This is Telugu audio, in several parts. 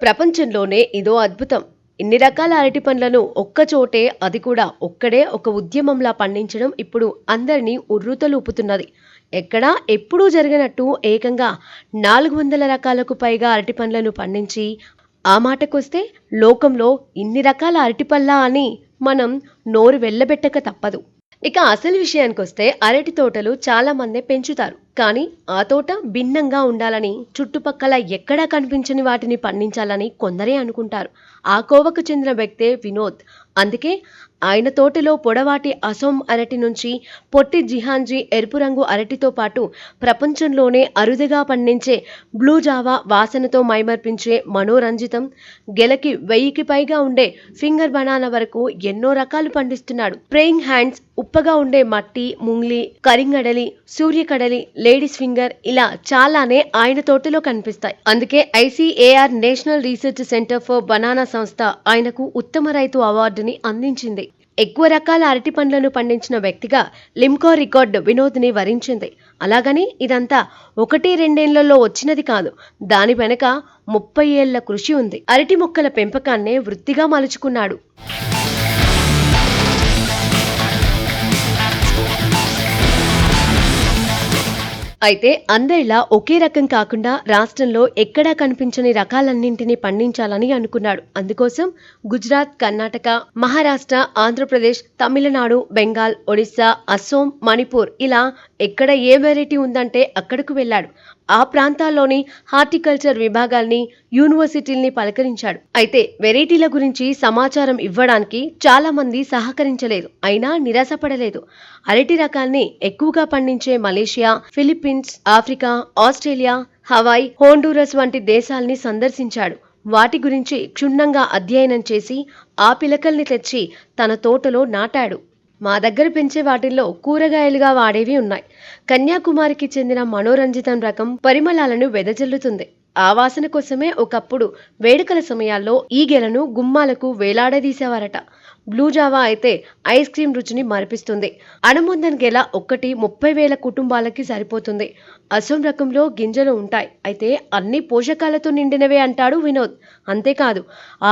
ప్రపంచంలోనే ఇదో అద్భుతం. ఇన్ని రకాల అరటి పండ్లను ఒక్కచోటే, అది కూడా ఒక్కడే ఒక ఉద్యమంలా పండించడం ఇప్పుడు అందరినీ ఉర్రూతలూపుతున్నది. ఎక్కడా ఎప్పుడూ జరగనట్టు ఏకంగా 400 రకాలకు పైగా అరటి పండ్లను పండించి, ఆ మాటకొస్తే లోకంలో ఇన్ని రకాల అరటిపళ్ళా అని మనం నోరు వెళ్ళబెట్టక తప్పదు. ఇక అసలు విషయానికొస్తే అరటి తోటలు చాలా మందే పెంచుతారు. కానీ ఆ తోట భిన్నంగా ఉండాలని, చుట్టుపక్కల ఎక్కడా కనిపించని వాటిని పండించాలని కొందరే అనుకుంటారు. ఆ కోవకు చెందిన వ్యక్తే వినోద్. అందుకే ఆయన తోటలో పొడవాటి అసోం అరటి నుంచి పొట్టి జిహాంజీ ఎరుపు రంగు అరటితో పాటు ప్రపంచంలోనే అరుదుగా పండించే బ్లూ జావా వాసనతో మైమర్పించే మనోరంజితం, గెలకి 1000కి పైగా ఉండే ఫింగర్ బనానా వరకు ఎన్నో రకాలు పండిస్తున్నాడు. ప్రేయింగ్ హ్యాండ్స్, ఉప్పగా ఉండే మట్టి, ముంగ్లీ, కరింగడలి, సూర్యకడలి, లేడీస్ ఫింగర్ ఇలా చాలానే ఆయన తోటలో కనిపిస్తాయి. అందుకే ICAR national research centre for banana సంస్థ ఆయనకు ఉత్తమ రైతు అవార్డుని అందించింది. ఎక్కువ రకాల అరటి పండ్లను పండించిన వ్యక్తిగా లిమ్కా రికార్డ్ వినోద్ ని వరించింది. అలాగని ఇదంతా 1-2 ఏళ్లలో వచ్చినది కాదు. దాని వెనక 30 ఏళ్ల కృషి ఉంది. అరటి మొక్కల పెంపకాన్నే వృత్తిగా మలుచుకున్నాడు. అయితే అందరిలా ఒకే రకం కాకుండా రాష్ట్రంలో ఎక్కడా కనిపించని రకాలన్నింటినీ పండించాలని అనుకున్నాడు. అందుకోసం గుజరాత్, కర్ణాటక, మహారాష్ట్ర, ఆంధ్రప్రదేశ్, తమిళనాడు, బెంగాల్, ఒడిశా, అస్సోం, మణిపూర్ ఇలా ఎక్కడ ఏ వెరైటీ ఉందంటే అక్కడకు వెళ్ళాడు. ఆ ప్రాంతాల్లోని హార్టికల్చర్ విభాగాల్ని, యూనివర్సిటీల్ని పలకరించాడు. అయితే వెరైటీల గురించి సమాచారం ఇవ్వడానికి చాలా మంది సహకరించలేదు. అయినా నిరాశపడలేదు. అరటి రకాల్ని ఎక్కువగా పండించే Malaysia, Philippines, Africa, Australia, Hawaii, Honduras వంటి దేశాల్ని సందర్శించాడు. వాటి గురించి క్షుణ్ణంగా అధ్యయనం చేసి ఆ పిలకల్ని తెచ్చి తన తోటలో నాటాడు. మా దగ్గర పెంచే వాటిల్లో కూరగాయలుగా వాడేవి ఉన్నాయి. కన్యాకుమారికి చెందిన మనోరంజితం రకం పరిమళాలను వెదజల్లుతుంది. ఆ వాసన కోసమే ఒకప్పుడు వేడుకల సమయాల్లో ఈ గెలను గుమ్మాలకు వేలాడదీసేవారట. బ్లూ జావా అయితే ఐస్ క్రీం రుచిని మరిపిస్తుంది. అనుమొందన్ గెల ఒక్కటి 30,000 కుటుంబాలకి సరిపోతుంది. అసోం రకంలో గింజలు ఉంటాయి. అయితే అన్ని పోషకాలతో నిండినవే అంటాడు వినోద్. అంతేకాదు,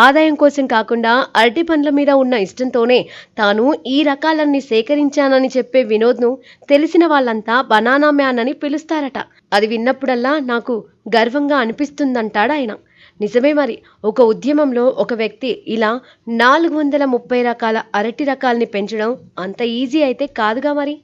ఆదాయం కోసం కాకుండా అరటి పండ్ల మీద ఉన్న ఇష్టంతోనే తాను ఈ రకాలన్నీ సేకరించానని చెప్పే వినోద్ను తెలిసిన వాళ్ళంతా బనానా మ్యాన్ అని పిలుస్తారట. అది విన్నప్పుడల్లా నాకు గర్వంగా అనిపిస్తుందంటాడాయన. నిజమే మరి. ఒక ఉద్యమంలో ఒక వ్యక్తి ఇలా 430 రకాల అరటి రకాల్ని పెంచడం అంత ఈజీ అయితే కాదుగా మరి.